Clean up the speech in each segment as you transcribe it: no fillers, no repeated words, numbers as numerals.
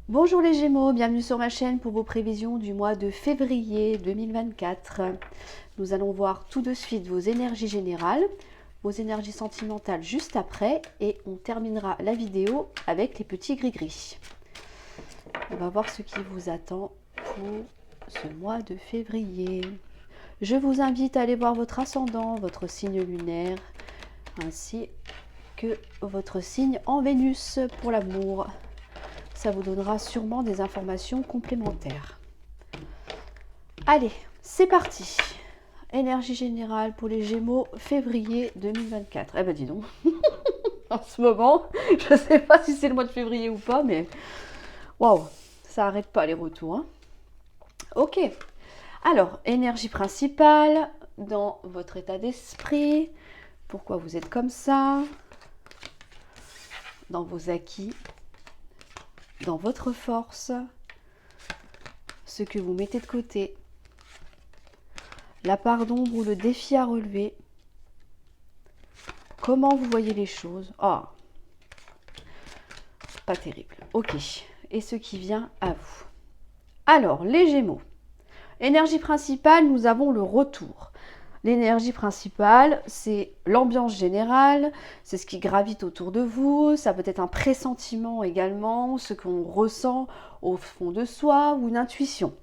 Bonjour les Gémeaux, bienvenue sur ma chaîne pour vos prévisions du mois de février 2024. Nous allons voir tout de suite vos énergies générales, vos énergies sentimentales juste après et on terminera la vidéo avec les petits gris-gris. On va voir ce qui vous attend pour ce mois de février. Je vous invite à aller voir votre ascendant, votre signe lunaire, ainsi que votre signe en Vénus pour l'amour. Ça vous donnera sûrement des informations complémentaires. Allez, c'est parti. Énergie générale pour les Gémeaux, février 2024. Eh ben dis donc, en ce moment, je ne sais pas si c'est le mois de février ou pas, mais waouh, ça n'arrête pas les retours. Hein. Ok, alors, énergie principale dans votre état d'esprit. Pourquoi vous êtes comme ça? Dans vos acquis, dans votre force, ce que vous mettez de côté, la part d'ombre ou le défi à relever, comment vous voyez les choses. Ah, pas terrible. Ok, et ce qui vient à vous. Alors, les Gémeaux. Énergie principale, nous avons le retour. L'énergie principale, c'est l'ambiance générale, c'est ce qui gravite autour de vous, ça peut être un pressentiment également, ce qu'on ressent au fond de soi ou une intuition.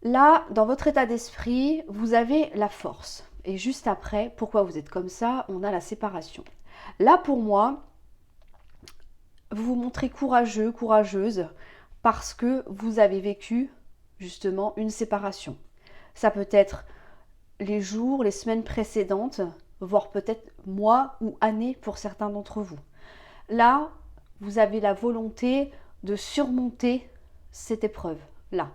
Là, dans votre état d'esprit, vous avez la force. Et juste après, pourquoi vous êtes comme ça, on a la séparation. Là, pour moi, vous vous montrez courageux, courageuse, parce que vous avez vécu justement une séparation. Ça peut être les jours, les semaines précédentes, voire peut-être mois ou années pour certains d'entre vous. Là, vous avez la volonté de surmonter cette épreuve-là.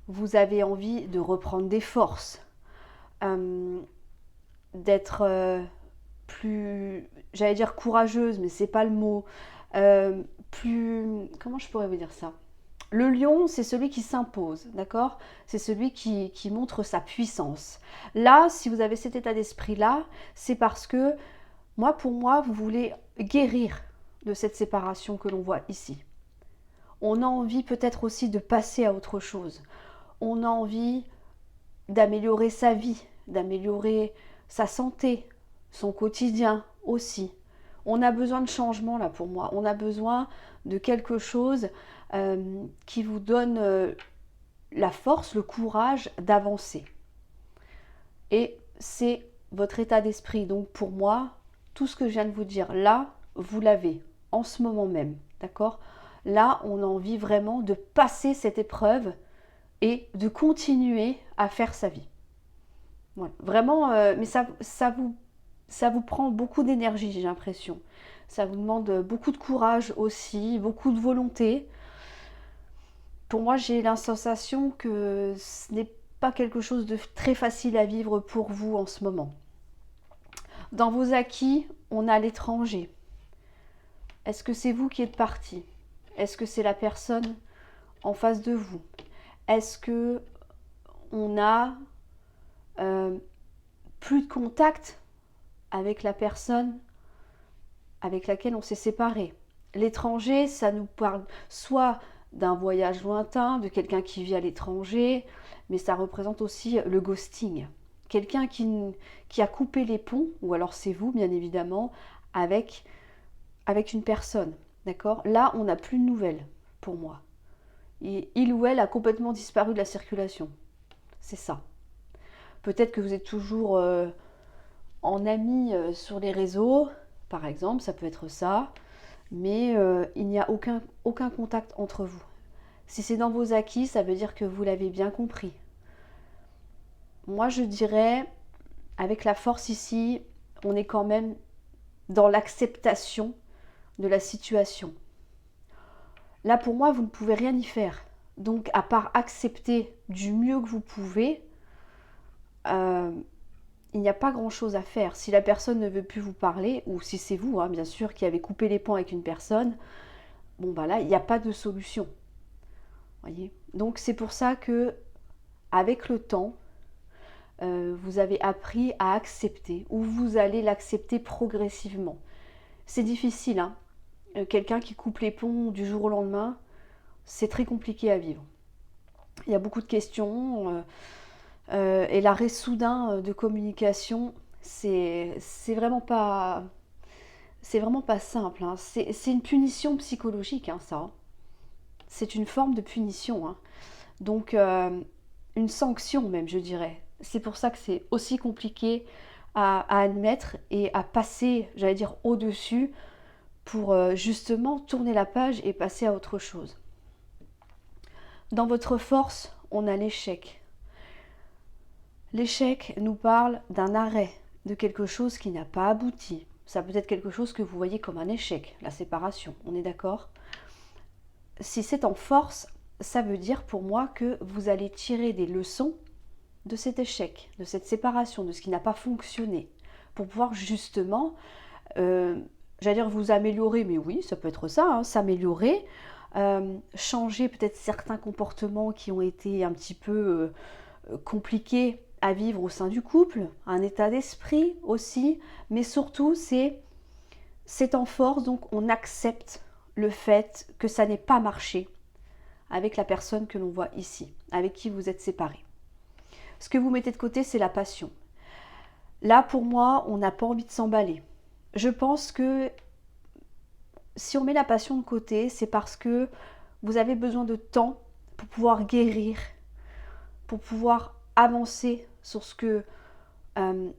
Vous avez envie de reprendre des forces, d'être plus, j'allais dire courageuse, mais c'est pas le mot, plus, comment je pourrais vous dire ça? Le lion, c'est celui qui s'impose, d'accord? C'est celui qui montre sa puissance. Là, si vous avez cet état d'esprit-là, c'est parce que, pour moi, vous voulez guérir de cette séparation que l'on voit ici. On a envie peut-être aussi de passer à autre chose. On a envie d'améliorer sa vie, d'améliorer sa santé, son quotidien aussi. On a besoin de changement là pour moi. On a besoin de quelque chose qui vous donne la force, le courage d'avancer. Et c'est votre état d'esprit. Donc pour moi, tout ce que je viens de vous dire là, vous l'avez en ce moment même. D'accord? Là, on a envie vraiment de passer cette épreuve et de continuer à faire sa vie. Voilà. Vraiment, mais ça vous prend beaucoup d'énergie, j'ai l'impression. Ça vous demande beaucoup de courage aussi, beaucoup de volonté. Pour moi, j'ai la sensation que ce n'est pas quelque chose de très facile à vivre pour vous en ce moment. Dans vos acquis, on a l'étranger. Est-ce que c'est vous qui êtes parti? Est-ce que c'est la personne en face de vous? Est-ce que on a plus de contact avec la personne avec laquelle on s'est séparé? L'étranger, ça nous parle soit d'un voyage lointain, de quelqu'un qui vit à l'étranger, mais ça représente aussi le ghosting. Quelqu'un qui a coupé les ponts, ou alors c'est vous bien évidemment, avec une personne. D'accord? Là, on n'a plus de nouvelles pour moi. Il ou elle a complètement disparu de la circulation. C'est ça. Peut-être que vous êtes toujours en ami sur les réseaux, par exemple, ça peut être ça, mais il n'y a aucun contact entre vous. Si c'est dans vos acquis, ça veut dire que vous l'avez bien compris. Moi, je dirais, avec la force ici, on est quand même dans l'acceptation de la situation. Là, pour moi, vous ne pouvez rien y faire. Donc, à part accepter du mieux que vous pouvez, il n'y a pas grand-chose à faire. Si la personne ne veut plus vous parler, ou si c'est vous, hein, bien sûr, qui avez coupé les ponts avec une personne, bon, bah là, il n'y a pas de solution. Voyez. Donc, c'est pour ça que, avec le temps, vous avez appris à accepter, ou vous allez l'accepter progressivement. C'est difficile, hein. quelqu'un qui coupe les ponts du jour au lendemain, c'est très compliqué à vivre. Il y a beaucoup de questions et l'arrêt soudain de communication, c'est vraiment pas simple, hein. C'est une punition psychologique, hein, ça. C'est une forme de punition, hein. Donc une sanction même, je dirais. C'est pour ça que c'est aussi compliqué à admettre et à passer, j'allais dire, au-dessus pour justement tourner la page et passer à autre chose. Dans votre force, on a l'échec. L'échec nous parle d'un arrêt, de quelque chose qui n'a pas abouti. Ça peut être quelque chose que vous voyez comme un échec, la séparation, on est d'accord? Si c'est en force, ça veut dire pour moi que vous allez tirer des leçons de cet échec, de cette séparation, de ce qui n'a pas fonctionné, pour pouvoir justement, j'allais dire vous améliorer, mais oui, ça peut être ça, hein, s'améliorer, changer peut-être certains comportements qui ont été un petit peu compliqués à vivre au sein du couple, un état d'esprit aussi, mais surtout c'est en force, donc on accepte le fait que ça n'ait pas marché avec la personne que l'on voit ici, avec qui vous êtes séparés. Ce que vous mettez de côté, c'est la passion. Là, pour moi, on n'a pas envie de s'emballer. Je pense que si on met la passion de côté, c'est parce que vous avez besoin de temps pour pouvoir guérir, pour pouvoir avancer sur ce que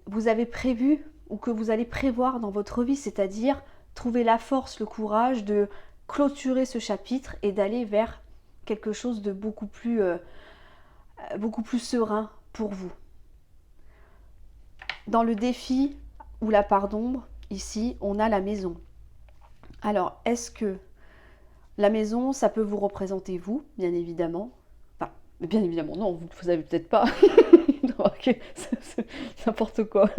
vous avez prévu ou que vous allez prévoir dans votre vie, c'est-à-dire trouver la force, le courage de clôturer ce chapitre et d'aller vers quelque chose de beaucoup plus serein pour vous. Dans le défi ou la part d'ombre, ici, on a la maison. Alors, est-ce que la maison, ça peut vous représenter vous, bien évidemment? Enfin, bien évidemment, non, vous ne savez peut-être pas. Ok, c'est n'importe quoi.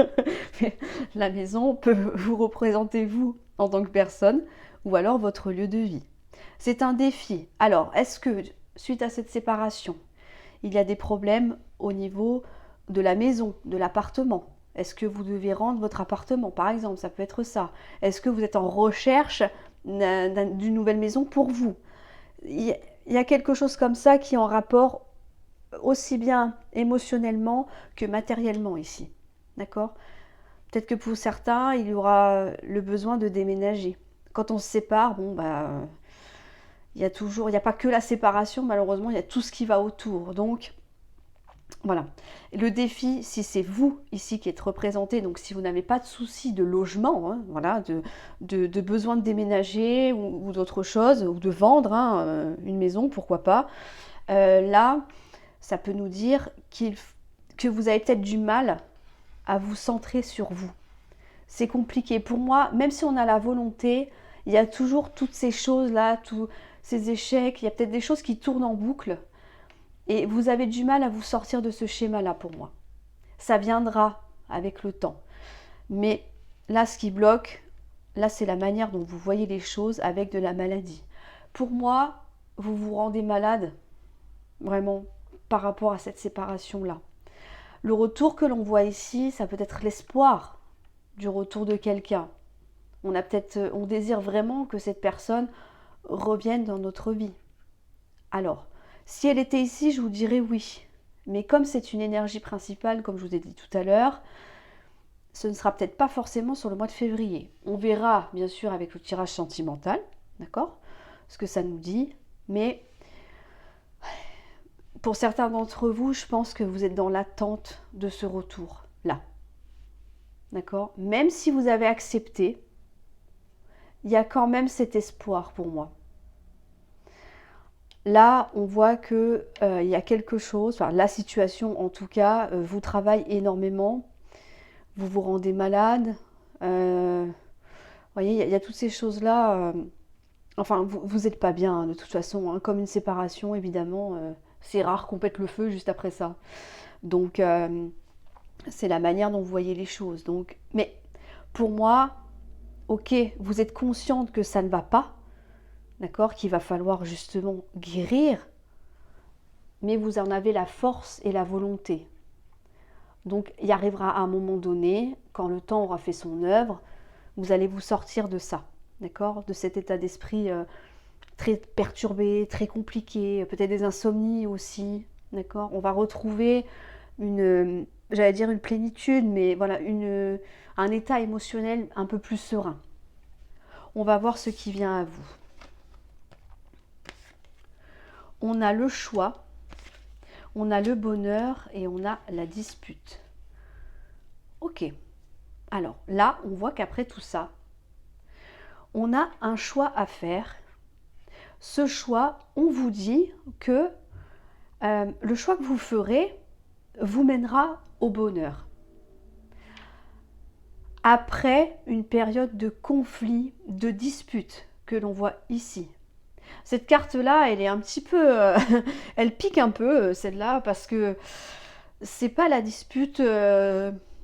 Mais la maison peut vous représenter vous en tant que personne ou alors votre lieu de vie. C'est un défi. Alors, est-ce que suite à cette séparation, il y a des problèmes au niveau de la maison, de l'appartement? Est-ce que vous devez rendre votre appartement, par exemple? Ça peut être ça. Est-ce que vous êtes en recherche d'une nouvelle maison pour vous? Il y a quelque chose comme ça qui est en rapport aussi bien émotionnellement que matériellement ici. D'accord? Peut-être que pour certains, il y aura le besoin de déménager. Quand on se sépare, bon, il n'y a pas que la séparation, malheureusement, il y a tout ce qui va autour. Donc, voilà. Le défi, si c'est vous ici qui êtes représenté, donc si vous n'avez pas de souci de logement, hein, voilà, de besoin de déménager ou d'autre chose, ou de vendre une maison, pourquoi pas, là, ça peut nous dire que vous avez peut-être du mal à vous centrer sur vous. C'est compliqué. Pour moi, même si on a la volonté, il y a toujours toutes ces choses-là, tous ces échecs, il y a peut-être des choses qui tournent en boucle. Et vous avez du mal à vous sortir de ce schéma-là pour moi. Ça viendra avec le temps. Mais là, ce qui bloque, là, c'est la manière dont vous voyez les choses avec de la maladie. Pour moi, vous vous rendez malade, vraiment, par rapport à cette séparation-là. Le retour que l'on voit ici, ça peut être l'espoir du retour de quelqu'un. On désire vraiment que cette personne revienne dans notre vie. Alors, si elle était ici, je vous dirais oui. Mais comme c'est une énergie principale, comme je vous ai dit tout à l'heure, ce ne sera peut-être pas forcément sur le mois de février. On verra, bien sûr, avec le tirage sentimental, d'accord? Ce que ça nous dit. Mais pour certains d'entre vous, je pense que vous êtes dans l'attente de ce retour-là. D'accord? Même si vous avez accepté, il y a quand même cet espoir pour moi. Là, on voit qu'il y a quelque chose, enfin la situation en tout cas, vous travaille énormément, vous vous rendez malade, vous voyez, il y a toutes ces choses-là, enfin vous n'êtes pas bien de toute façon, hein, comme une séparation évidemment, c'est rare qu'on pète le feu juste après ça. Donc c'est la manière dont vous voyez les choses. Donc, mais pour moi, ok, vous êtes consciente que ça ne va pas, d'accord, qu'il va falloir justement guérir, mais vous en avez la force et la volonté. Donc il arrivera à un moment donné, quand le temps aura fait son œuvre, vous allez vous sortir de ça. d'accord? De cet état d'esprit très perturbé, très compliqué, peut-être des insomnies aussi, d'accord? On va retrouver une, j'allais dire une plénitude, mais voilà, un état émotionnel un peu plus serein. On va voir ce qui vient à vous. On a le choix, on a le bonheur et on a la dispute. Ok. Alors là, on voit qu'après tout ça, on a un choix à faire. Ce choix, on vous dit que le choix que vous ferez vous mènera au bonheur. Après une période de conflit, de dispute que l'on voit ici. Cette carte-là, elle est un petit peu... elle pique un peu, celle-là, parce que c'est pas la dispute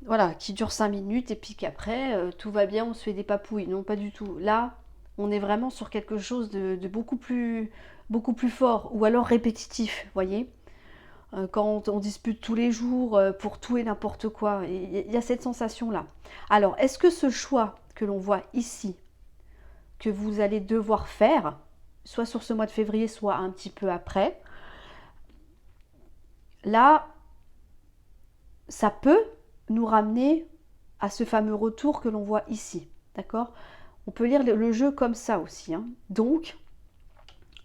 voilà, qui dure 5 minutes et puis qu'après, tout va bien, on se fait des papouilles. Non, pas du tout. Là, on est vraiment sur quelque chose de beaucoup plus fort, ou alors répétitif, voyez. Quand on dispute tous les jours pour tout et n'importe quoi, il y a cette sensation-là. Alors, est-ce que ce choix que l'on voit ici, que vous allez devoir faire, soit sur ce mois de février, soit un petit peu après, là, ça peut nous ramener à ce fameux retour que l'on voit ici, d'accord? On peut lire le jeu comme ça aussi, hein. Donc,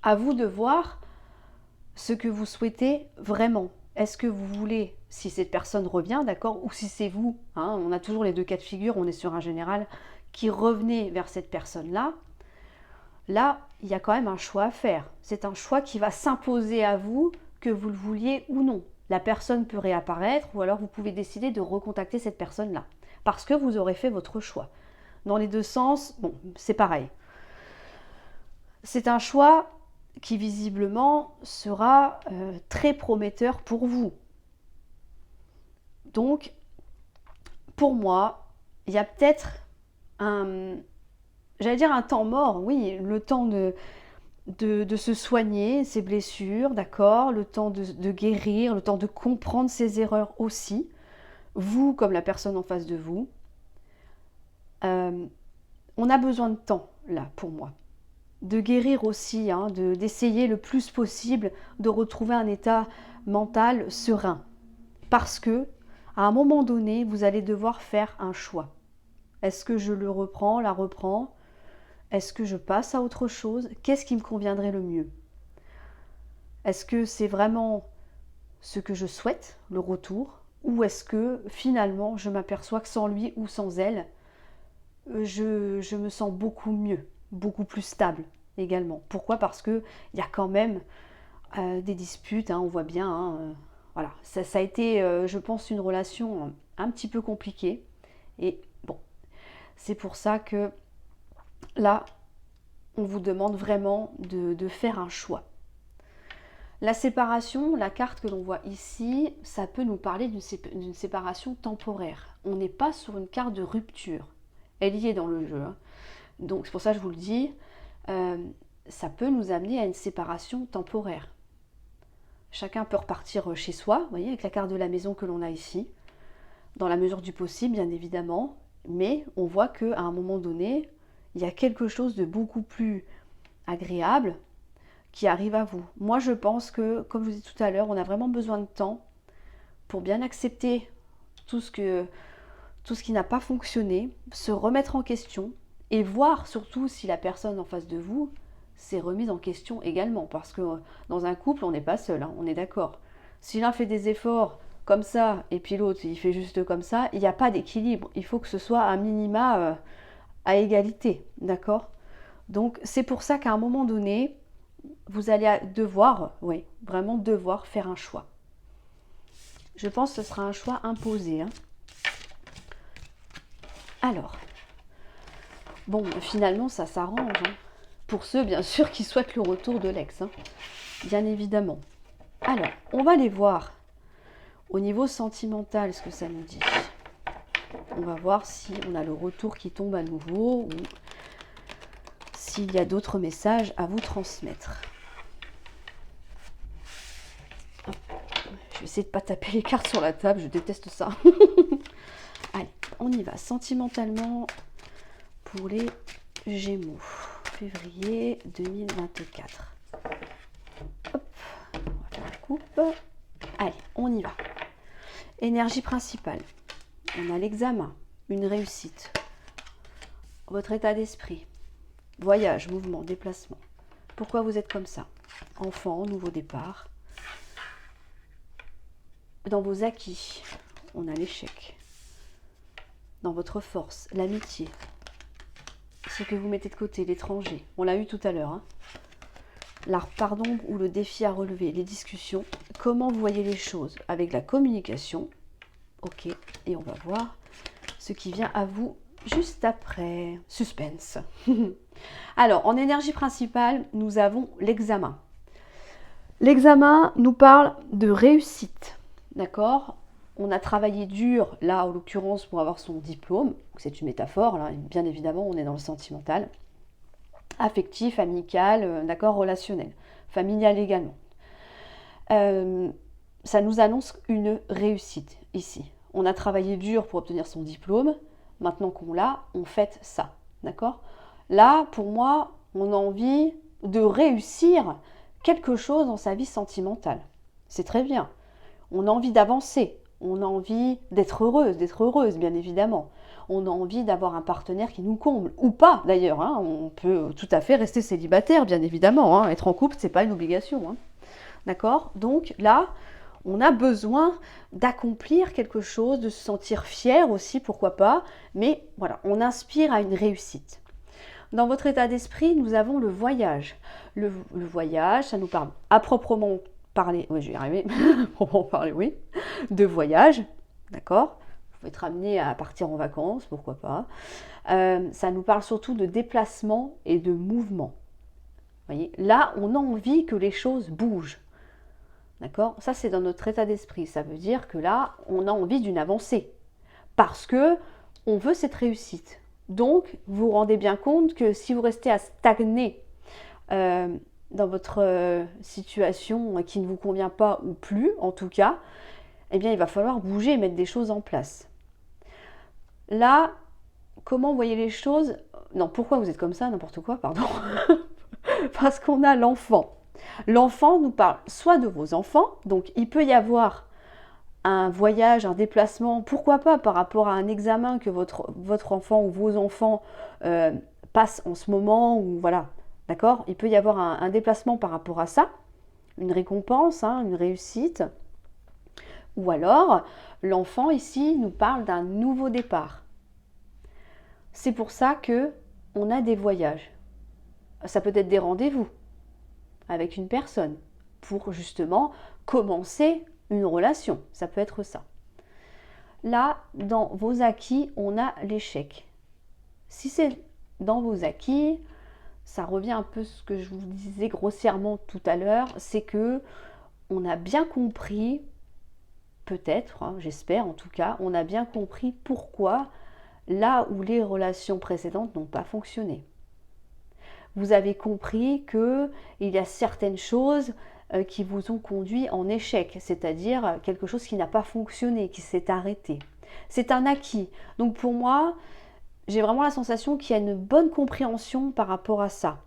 à vous de voir ce que vous souhaitez vraiment. Est-ce que vous voulez, si cette personne revient, d'accord, ou si c'est vous, hein, on a toujours les deux cas de figure, on est sur un général, qui revenez vers cette personne-là, là, il y a quand même un choix à faire. C'est un choix qui va s'imposer à vous, que vous le vouliez ou non. La personne peut réapparaître, ou alors vous pouvez décider de recontacter cette personne-là, parce que vous aurez fait votre choix. Dans les deux sens, bon, c'est pareil. C'est un choix qui visiblement sera très prometteur pour vous. Donc, pour moi, il y a peut-être j'allais dire un temps mort, oui, le temps de se soigner, ses blessures, d'accord, le temps de guérir, le temps de comprendre ses erreurs aussi, vous comme la personne en face de vous. On a besoin de temps, là, pour moi. De guérir aussi, hein, d'essayer le plus possible de retrouver un état mental serein. Parce que, à un moment donné, vous allez devoir faire un choix. Est-ce que je le reprends, la reprends? Est-ce que je passe à autre chose? Qu'est-ce qui me conviendrait le mieux? Est-ce que c'est vraiment ce que je souhaite, le retour? Ou est-ce que finalement je m'aperçois que sans lui ou sans elle, je me sens beaucoup mieux, beaucoup plus stable également. Pourquoi? Parce qu'il y a quand même des disputes, hein, on voit bien. Hein, voilà, ça a été, je pense, une relation un petit peu compliquée. Et bon, c'est pour ça que là, on vous demande vraiment de faire un choix. La séparation, la carte que l'on voit ici, ça peut nous parler d'une séparation temporaire. On n'est pas sur une carte de rupture. Elle y est dans le jeu. Hein. Donc c'est pour ça que je vous le dis, ça peut nous amener à une séparation temporaire. Chacun peut repartir chez soi, vous voyez, avec la carte de la maison que l'on a ici, dans la mesure du possible, bien évidemment, mais on voit qu'à un moment donné, il y a quelque chose de beaucoup plus agréable qui arrive à vous. Moi, je pense que, comme je vous disais tout à l'heure, on a vraiment besoin de temps pour bien accepter tout ce qui n'a pas fonctionné, se remettre en question et voir surtout si la personne en face de vous s'est remise en question également. Parce que dans un couple, on n'est pas seul, hein, on est d'accord. Si l'un fait des efforts comme ça et puis l'autre, il fait juste comme ça, il n'y a pas d'équilibre. Il faut que ce soit un minima à égalité, d'accord? Donc c'est pour ça qu'à un moment donné, vous allez devoir, oui, vraiment devoir faire un choix. Je pense que ce sera un choix imposé. Hein. Alors, bon, finalement, ça s'arrange. Hein. Pour ceux, bien sûr, qui souhaitent le retour de l'ex. Hein. Bien évidemment. Alors, on va aller voir au niveau sentimental ce que ça nous dit. On va voir si on a le retour qui tombe à nouveau ou s'il y a d'autres messages à vous transmettre. Je vais essayer de ne pas taper les cartes sur la table, je déteste ça. Allez, on y va. Sentimentalement, pour les Gémeaux, février 2024. Hop, on va faire la coupe. Allez, on y va. Énergie principale. On a l'examen, une réussite. Votre état d'esprit. Voyage, mouvement, déplacement. Pourquoi vous êtes comme ça? Enfant, nouveau départ. Dans vos acquis, on a l'échec. Dans votre force, l'amitié. Ce que vous mettez de côté, l'étranger. On l'a eu tout à l'heure. La part d'ombre ou le défi à relever, les discussions. Comment vous voyez les choses avec la communication. Ok, et on va voir ce qui vient à vous juste après. Suspense. Alors, en énergie principale, nous avons l'examen. L'examen nous parle de réussite. D'accord? On a travaillé dur, là, en l'occurrence, pour avoir son diplôme. C'est une métaphore, là, bien évidemment, on est dans le sentimental. Affectif, amical, d'accord, relationnel. Familial également. Ça nous annonce une réussite, ici. On a travaillé dur pour obtenir son diplôme. Maintenant qu'on l'a, on fête ça. D'accord? Là, pour moi, on a envie de réussir quelque chose dans sa vie sentimentale. C'est très bien. On a envie d'avancer. On a envie d'être heureuse, bien évidemment. On a envie d'avoir un partenaire qui nous comble. Ou pas, d'ailleurs. On peut tout à fait rester célibataire, bien évidemment. Être en couple, ce n'est pas une obligation. D'accord? Donc là, on a besoin d'accomplir quelque chose, de se sentir fier aussi, pourquoi pas. Mais voilà, on inspire à une réussite. Dans votre état d'esprit, nous avons le voyage. Le voyage, ça nous parle à proprement parler, oui, je vais y arriver, proprement parler, oui, de voyage, d'accord? Vous pouvez être amené à partir en vacances, pourquoi pas. Ça nous parle surtout de déplacement et de mouvement. Vous voyez, là, on a envie que les choses bougent. D'accord? Ça, c'est dans notre état d'esprit. Ça veut dire que là, on a envie d'une avancée. Parce que on veut cette réussite. Donc, vous vous rendez bien compte que si vous restez à stagner dans votre situation qui ne vous convient pas ou plus, en tout cas, eh bien, il va falloir bouger et mettre des choses en place. Là, comment vous voyez les choses? Non, pourquoi vous êtes comme ça? N'importe quoi, pardon. Parce qu'on a l'enfant. L'enfant nous parle soit de vos enfants, donc il peut y avoir un voyage, un déplacement, pourquoi pas par rapport à un examen que votre enfant ou vos enfants passent en ce moment, ou voilà, d'accord? Il peut y avoir un déplacement par rapport à ça, une récompense, une réussite, ou alors l'enfant ici nous parle d'un nouveau départ. C'est pour ça que on a des voyages. Ça peut être des rendez-vous avec une personne pour justement commencer une relation, ça peut être ça. Là, dans vos acquis, on a l'échec. Si c'est dans vos acquis, ça revient un peu à ce que je vous disais grossièrement tout à l'heure, c'est que on a bien compris, peut-être, j'espère en tout cas, on a bien compris pourquoi là où les relations précédentes n'ont pas fonctionné. Vous avez compris qu'il y a certaines choses qui vous ont conduit en échec, c'est-à-dire quelque chose qui n'a pas fonctionné, qui s'est arrêté. C'est un acquis. Donc pour moi, j'ai vraiment la sensation qu'il y a une bonne compréhension par rapport à ça.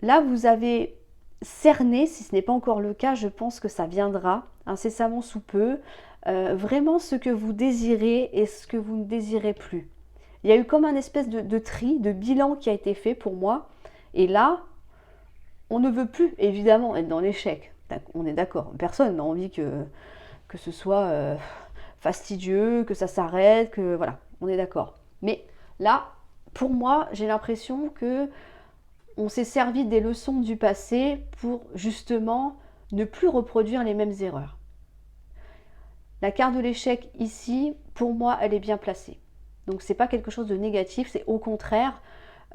Là, vous avez cerné, si ce n'est pas encore le cas, je pense que ça viendra incessamment sous peu, vraiment ce que vous désirez et ce que vous ne désirez plus. Il y a eu comme un espèce de tri, de bilan qui a été fait pour moi. Et là, on ne veut plus, évidemment, être dans l'échec. On est d'accord. Personne n'a envie que ce soit fastidieux, que ça s'arrête, que voilà, on est d'accord. Mais là, pour moi, j'ai l'impression que on s'est servi des leçons du passé pour justement ne plus reproduire les mêmes erreurs. La carte de l'échec ici, pour moi, elle est bien placée. Donc c'est pas quelque chose de négatif, c'est au contraire,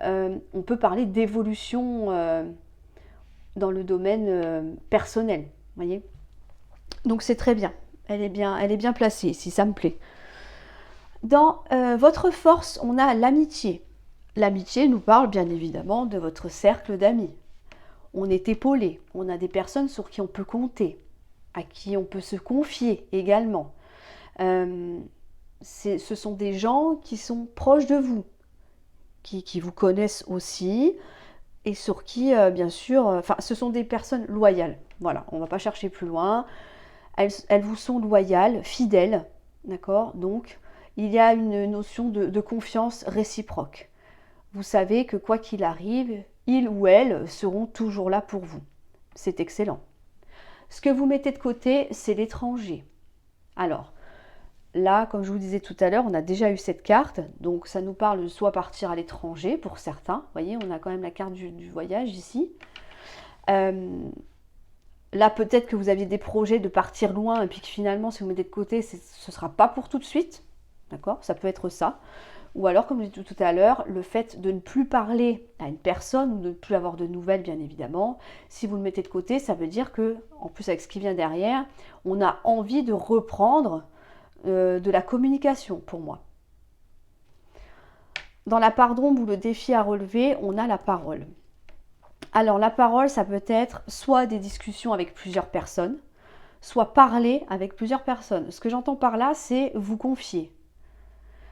on peut parler d'évolution dans le domaine personnel, voyez. Donc c'est très bien, elle est bien placée ici, ça me plaît. Dans votre force, on a l'amitié. L'amitié nous parle bien évidemment de votre cercle d'amis. On est épaulé, on a des personnes sur qui on peut compter, à qui on peut se confier également. Ce sont des gens qui sont proches de vous, qui vous connaissent aussi et sur qui, bien sûr, enfin, ce sont des personnes loyales. Voilà, on ne va pas chercher plus loin. Elles vous sont loyales, fidèles, d'accord? Donc, il y a une notion de confiance réciproque. Vous savez que quoi qu'il arrive, ils ou elles seront toujours là pour vous. C'est excellent. Ce que vous mettez de côté, c'est l'étranger. Alors, là, comme je vous disais tout à l'heure, on a déjà eu cette carte, donc ça nous parle de soit partir à l'étranger pour certains. Vous voyez, on a quand même la carte du voyage ici. Là, peut-être que vous aviez des projets de partir loin et puis que finalement, si vous mettez de côté, ce ne sera pas pour tout de suite. D'accord? Ça peut être ça. Ou alors, comme je l'ai dit tout à l'heure, le fait de ne plus parler à une personne ou de ne plus avoir de nouvelles, bien évidemment. Si vous le mettez de côté, ça veut dire que, en plus avec ce qui vient derrière, on a envie de reprendre de la communication pour moi. Dans la part d'ombre ou le défi à relever, on a la parole. Alors la parole, ça peut être soit des discussions avec plusieurs personnes, soit parler avec plusieurs personnes. Ce que j'entends par là, c'est vous confier.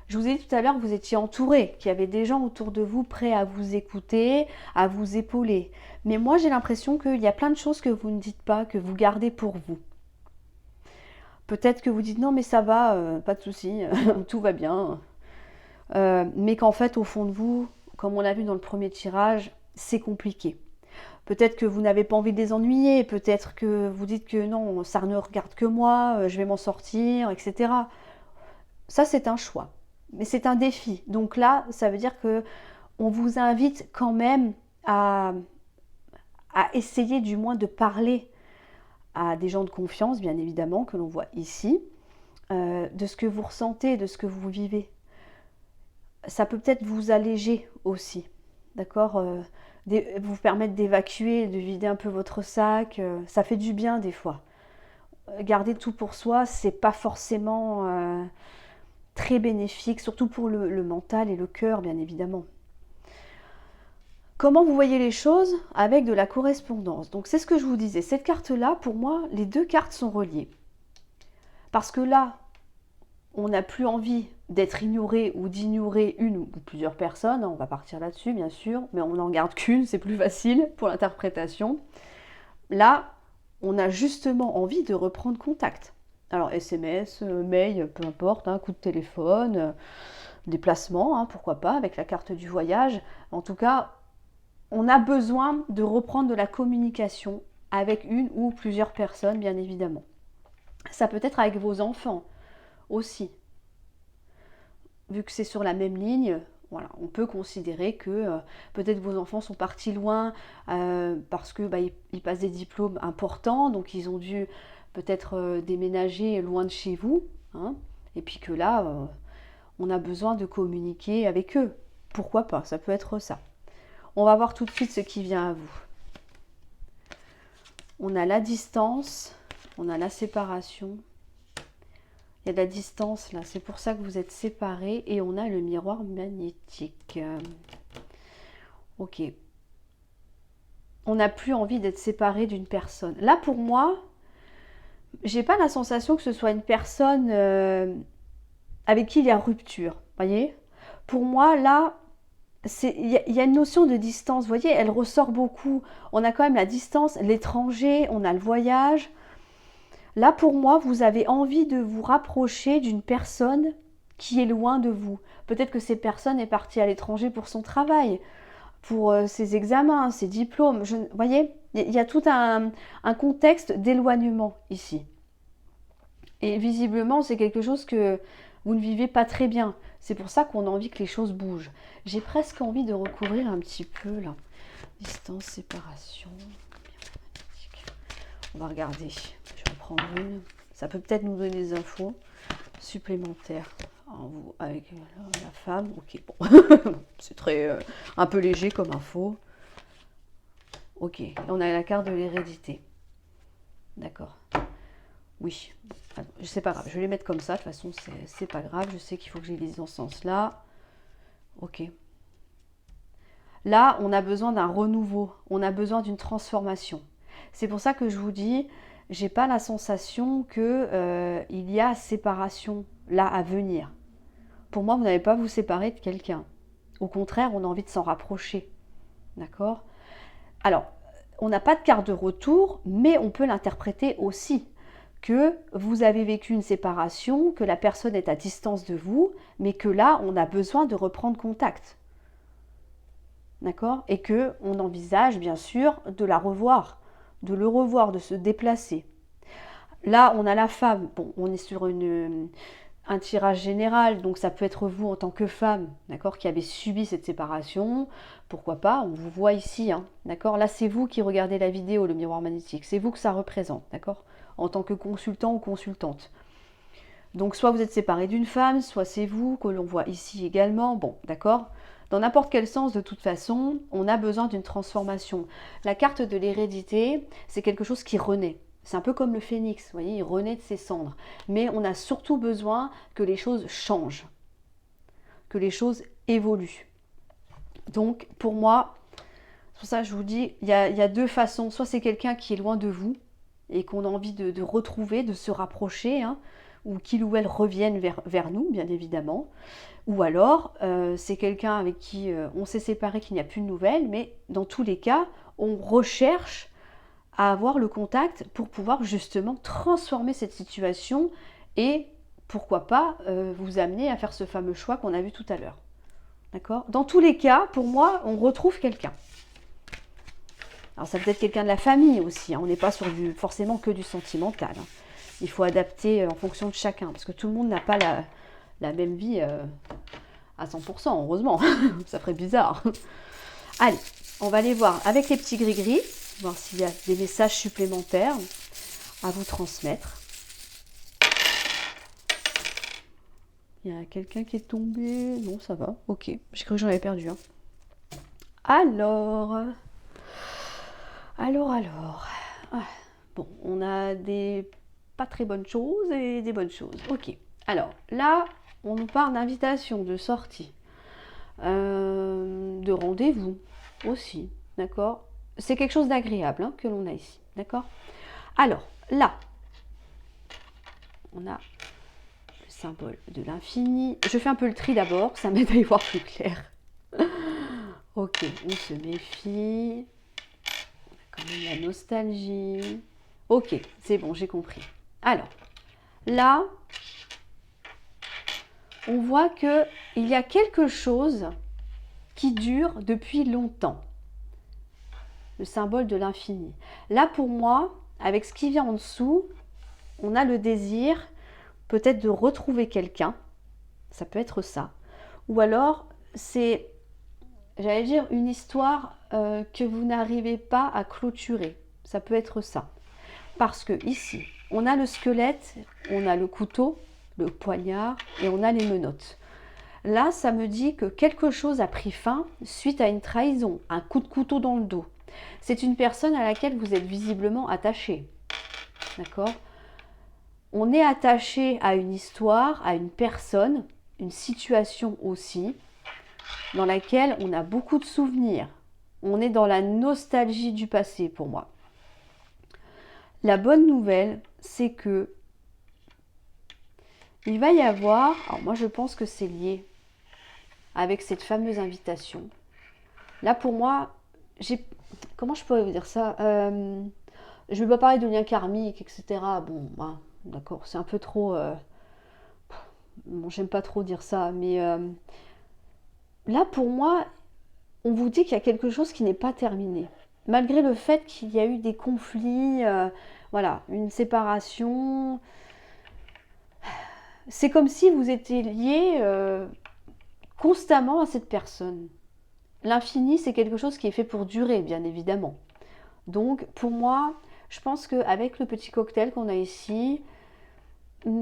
Je vous ai dit tout à l'heure que vous étiez entouré, qu'il y avait des gens autour de vous prêts à vous écouter, à vous épauler. Mais moi, j'ai l'impression qu'il y a plein de choses que vous ne dites pas, que vous gardez pour vous. Peut-être que vous dites non mais ça va, pas de souci, tout va bien. Mais qu'en fait au fond de vous, comme on l'a vu dans le premier tirage, c'est compliqué. Peut-être que vous n'avez pas envie de les ennuyer, peut-être que vous dites que non, ça ne regarde que moi, je vais m'en sortir, etc. Ça c'est un choix, mais c'est un défi. Donc là, ça veut dire que on vous invite quand même à essayer du moins de parler à des gens de confiance, bien évidemment, que l'on voit ici, de ce que vous ressentez, de ce que vous vivez. Ça peut peut-être vous alléger aussi, d'accord? Vous permettre d'évacuer, de vider un peu votre sac, ça fait du bien des fois. Garder tout pour soi, c'est pas forcément très bénéfique, surtout pour le mental et le cœur, bien évidemment. Comment vous voyez les choses avec de la correspondance? Donc c'est ce que je vous disais, cette carte-là, pour moi, les deux cartes sont reliées. Parce que là, on n'a plus envie d'être ignoré ou d'ignorer une ou plusieurs personnes, on va partir là-dessus bien sûr, mais on n'en garde qu'une, c'est plus facile pour l'interprétation. Là, on a justement envie de reprendre contact. Alors SMS, mail, peu importe, hein, coup de téléphone, déplacement, hein, pourquoi pas, avec la carte du voyage. En tout cas, on a besoin de reprendre de la communication avec une ou plusieurs personnes, bien évidemment. Ça peut être avec vos enfants aussi. Vu que c'est sur la même ligne, voilà, on peut considérer que peut-être vos enfants sont partis loin parce que ils passent des diplômes importants, donc ils ont dû peut-être déménager loin de chez vous, hein, et puis que là, on a besoin de communiquer avec eux. Pourquoi pas? Ça peut être ça. On va voir tout de suite ce qui vient à vous. On a la distance, on a la séparation. Il y a de la distance là, c'est pour ça que vous êtes séparés. Et on a le miroir magnétique. Ok. On n'a plus envie d'être séparé d'une personne. Là pour moi, j'ai pas la sensation que ce soit une personne avec qui il y a rupture. Voyez? Pour moi là, il y a une notion de distance. Vous voyez, elle ressort beaucoup. On a quand même la distance, l'étranger, on a le voyage. Là, pour moi, vous avez envie de vous rapprocher d'une personne qui est loin de vous. Peut-être que cette personne est partie à l'étranger pour son travail, pour ses examens, ses diplômes. Vous voyez, il y a tout un contexte d'éloignement ici. Et visiblement, c'est quelque chose que vous ne vivez pas très bien. C'est pour ça qu'on a envie que les choses bougent. J'ai presque envie de recouvrir un petit peu là. Distance, séparation. On va regarder. Je vais en prendre une. Ça peut peut-être nous donner des infos supplémentaires. Avec la femme. Ok, bon. C'est très un peu léger comme info. Ok. Et on a la carte de l'hérédité. D'accord. Oui. C'est pas grave. Je vais les mettre comme ça. De toute façon, c'est pas grave. Je sais qu'il faut que j'ai les dans ce sens-là. Ok. Là, on a besoin d'un renouveau. On a besoin d'une transformation. C'est pour ça que je vous dis, j'ai pas la sensation que il y a séparation là à venir. Pour moi, vous n'allez pas vous séparer de quelqu'un. Au contraire, on a envie de s'en rapprocher. D'accord? Alors, on n'a pas de carte de retour, mais on peut l'interpréter aussi. Que vous avez vécu une séparation, que la personne est à distance de vous, mais que là, on a besoin de reprendre contact. D'accord? Et que on envisage, bien sûr, de la revoir, de le revoir, de se déplacer. Là, on a la femme. Bon, on est sur un tirage général, donc ça peut être vous en tant que femme, d'accord, qui avez subi cette séparation. Pourquoi pas, on vous voit ici, hein, d'accord. Là, c'est vous qui regardez la vidéo, le miroir magnétique. C'est vous que ça représente, d'accord, en tant que consultant ou consultante. Donc, soit vous êtes séparé d'une femme, soit c'est vous que l'on voit ici également. Bon, d'accord. Dans n'importe quel sens, de toute façon, on a besoin d'une transformation. La carte de l'hérédité, c'est quelque chose qui renaît. C'est un peu comme le phénix, vous voyez, il renaît de ses cendres. Mais on a surtout besoin que les choses changent, que les choses évoluent. Donc, pour moi, c'est pour ça que je vous dis, il y a deux façons. Soit c'est quelqu'un qui est loin de vous et qu'on a envie de retrouver, de se rapprocher, hein, ou qu'il ou elle revienne vers nous, bien évidemment. Ou alors, c'est quelqu'un avec qui on s'est séparé, qu'il n'y a plus de nouvelles, mais dans tous les cas, on recherche à avoir le contact pour pouvoir justement transformer cette situation et pourquoi pas vous amener à faire ce fameux choix qu'on a vu tout à l'heure. D'accord? Dans tous les cas, pour moi, on retrouve quelqu'un. Alors ça peut être quelqu'un de la famille aussi, hein. On n'est pas sur forcément que du sentimental, hein. Il faut adapter en fonction de chacun, parce que tout le monde n'a pas la même vie à 100%, heureusement. Ça ferait bizarre. Allez, on va aller voir avec les petits gris-gris, voir s'il y a des messages supplémentaires à vous transmettre. Il y a quelqu'un qui est tombé. Non, ça va. Ok, j'ai cru que j'en avais perdu un. Alors. Ah, bon, on a des pas très bonnes choses et des bonnes choses. Ok. Alors, là, on nous parle d'invitation, de sortie, de rendez-vous aussi. D'accord? C'est quelque chose d'agréable, hein, que l'on a ici. D'accord? Alors, là, on a le symbole de l'infini. Je fais un peu le tri d'abord, ça m'aide à y voir plus clair. Ok, on se méfie. On a quand même la nostalgie. Ok, c'est bon, j'ai compris. Alors, là, on voit qu'il y a quelque chose qui dure depuis longtemps. Le symbole de l'infini. Là, pour moi, avec ce qui vient en dessous, on a le désir peut-être de retrouver quelqu'un. Ça peut être ça. Ou alors, c'est, j'allais dire, une histoire que vous n'arrivez pas à clôturer. Ça peut être ça. Parce que ici, on a le squelette, on a le couteau, le poignard et on a les menottes. Là, ça me dit que quelque chose a pris fin suite à une trahison, un coup de couteau dans le dos. C'est une personne à laquelle vous êtes visiblement attaché. D'accord? On est attaché à une histoire, à une personne, une situation aussi, dans laquelle on a beaucoup de souvenirs. On est dans la nostalgie du passé pour moi. La bonne nouvelle, c'est que il va y avoir, alors moi je pense que c'est lié avec cette fameuse invitation. Là pour moi, comment je pourrais vous dire ça, je ne vais pas parler de lien karmique, etc. Bon, bah, d'accord, c'est un peu trop... bon, j'aime pas trop dire ça, mais là pour moi, on vous dit qu'il y a quelque chose qui n'est pas terminé. Malgré le fait qu'il y a eu des conflits, voilà, une séparation. C'est comme si vous étiez lié constamment à cette personne. L'infini, c'est quelque chose qui est fait pour durer, bien évidemment. Donc, pour moi, je pense qu'avec le petit cocktail qu'on a ici,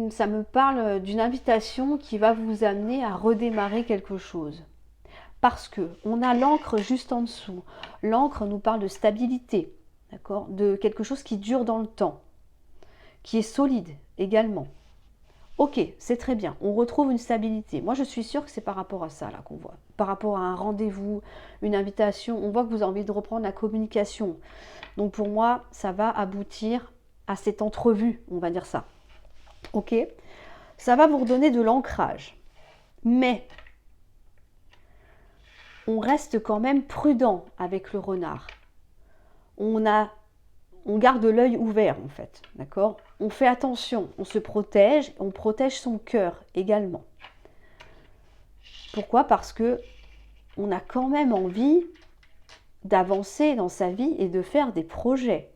ça me parle d'une invitation qui va vous amener à redémarrer quelque chose. Parce que on a l'encre juste en dessous. L'encre nous parle de stabilité, d'accord, de quelque chose qui dure dans le temps, qui est solide également. Ok, c'est très bien, on retrouve une stabilité. Moi, je suis sûre que c'est par rapport à ça là qu'on voit. Par rapport à un rendez-vous, une invitation, on voit que vous avez envie de reprendre la communication. Donc pour moi, ça va aboutir à cette entrevue, on va dire ça. Ok, ça va vous redonner de l'ancrage. Mais on reste quand même prudent avec le renard. On garde l'œil ouvert en fait, d'accord? On fait attention, on se protège, on protège son cœur également. Pourquoi? Parce que on a quand même envie d'avancer dans sa vie et de faire des projets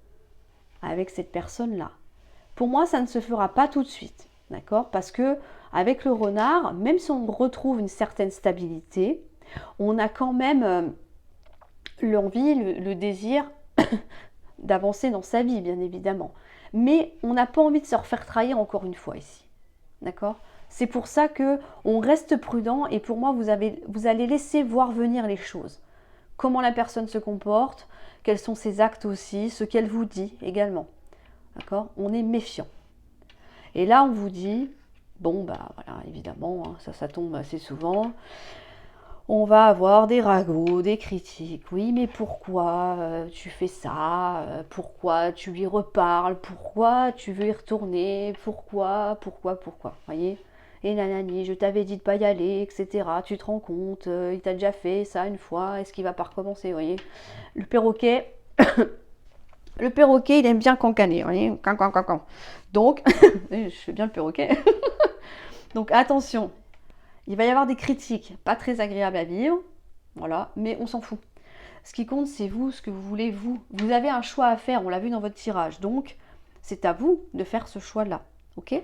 avec cette personne-là. Pour moi, ça ne se fera pas tout de suite, d'accord? Parce que avec le renard, même si on retrouve une certaine stabilité, on a quand même l'envie, le désir d'avancer dans sa vie, bien évidemment. Mais on n'a pas envie de se refaire trahir encore une fois ici, d'accord? C'est pour ça que on reste prudent et pour moi, vous allez laisser voir venir les choses. Comment la personne se comporte, quels sont ses actes aussi, ce qu'elle vous dit également. D'accord? On est méfiant. Et là, on vous dit, bon, bah voilà, évidemment, hein, ça tombe assez souvent. On va avoir des ragots, des critiques. Oui, mais pourquoi tu fais ça? Pourquoi tu lui reparles? Pourquoi tu veux y retourner? Pourquoi? Voyez? Et nanani, je t'avais dit de pas y aller, etc. Tu te rends compte, il t'a déjà fait ça une fois, est-ce qu'il va pas recommencer, voyez? Le perroquet, le perroquet, il aime bien cancaner, voyez? Can. Donc, je fais bien le perroquet. Donc attention, il va y avoir des critiques pas très agréables à vivre, voilà, mais on s'en fout. Ce qui compte, c'est vous, ce que vous voulez, vous. Vous avez un choix à faire, on l'a vu dans votre tirage, donc c'est à vous de faire ce choix-là, ok?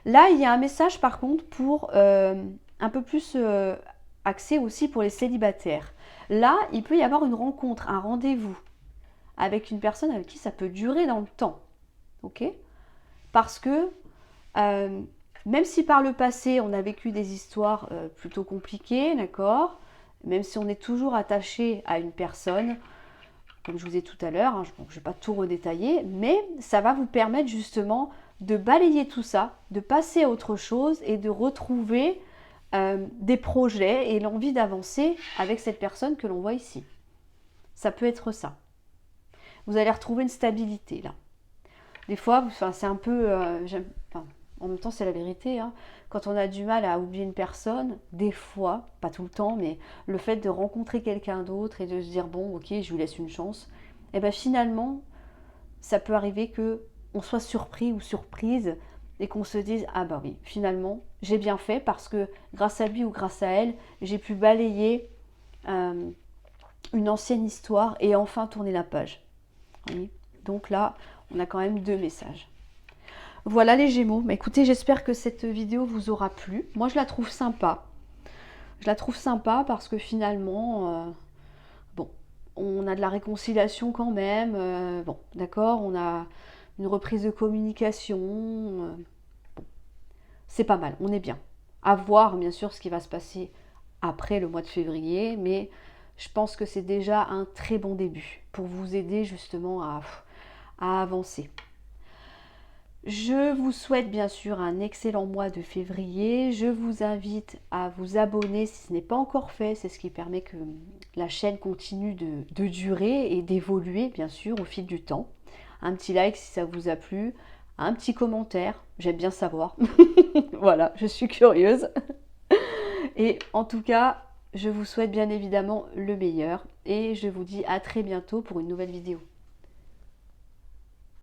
Là, il y a un message par contre pour un peu plus axé aussi pour les célibataires. Là, il peut y avoir une rencontre, un rendez-vous avec une personne avec qui ça peut durer dans le temps, ok? Parce que même si par le passé, on a vécu des histoires plutôt compliquées, d'accord? Même si on est toujours attaché à une personne, comme je vous ai dit tout à l'heure, hein, je ne vais pas tout redétailler, mais ça va vous permettre justement de balayer tout ça, de passer à autre chose et de retrouver des projets et l'envie d'avancer avec cette personne que l'on voit ici. Ça peut être ça. Vous allez retrouver une stabilité là. Des fois, c'est un peu... en même temps, c'est la vérité. Hein. Quand on a du mal à oublier une personne, des fois, pas tout le temps, mais le fait de rencontrer quelqu'un d'autre et de se dire, bon, ok, je lui laisse une chance, et bien finalement, ça peut arriver qu'on soit surpris ou surprise et qu'on se dise, ah bah oui, finalement, j'ai bien fait parce que grâce à lui ou grâce à elle, j'ai pu balayer une ancienne histoire et enfin tourner la page. Oui. Donc là, on a quand même 2 messages. Voilà les Gémeaux. Mais écoutez, j'espère que cette vidéo vous aura plu. Moi, je la trouve sympa. Je la trouve sympa parce que finalement, bon, on a de la réconciliation quand même. Bon, d'accord, on a une reprise de communication. Bon, c'est pas mal, on est bien. À voir, bien sûr, ce qui va se passer après le mois de février, mais je pense que c'est déjà un très bon début pour vous aider justement à avancer. Je vous souhaite bien sûr un excellent mois de février. Je vous invite à vous abonner si ce n'est pas encore fait. C'est ce qui permet que la chaîne continue de durer et d'évoluer bien sûr au fil du temps. Un petit like si ça vous a plu. Un petit commentaire, j'aime bien savoir. Voilà, je suis curieuse. Et en tout cas, je vous souhaite bien évidemment le meilleur. Et je vous dis à très bientôt pour une nouvelle vidéo.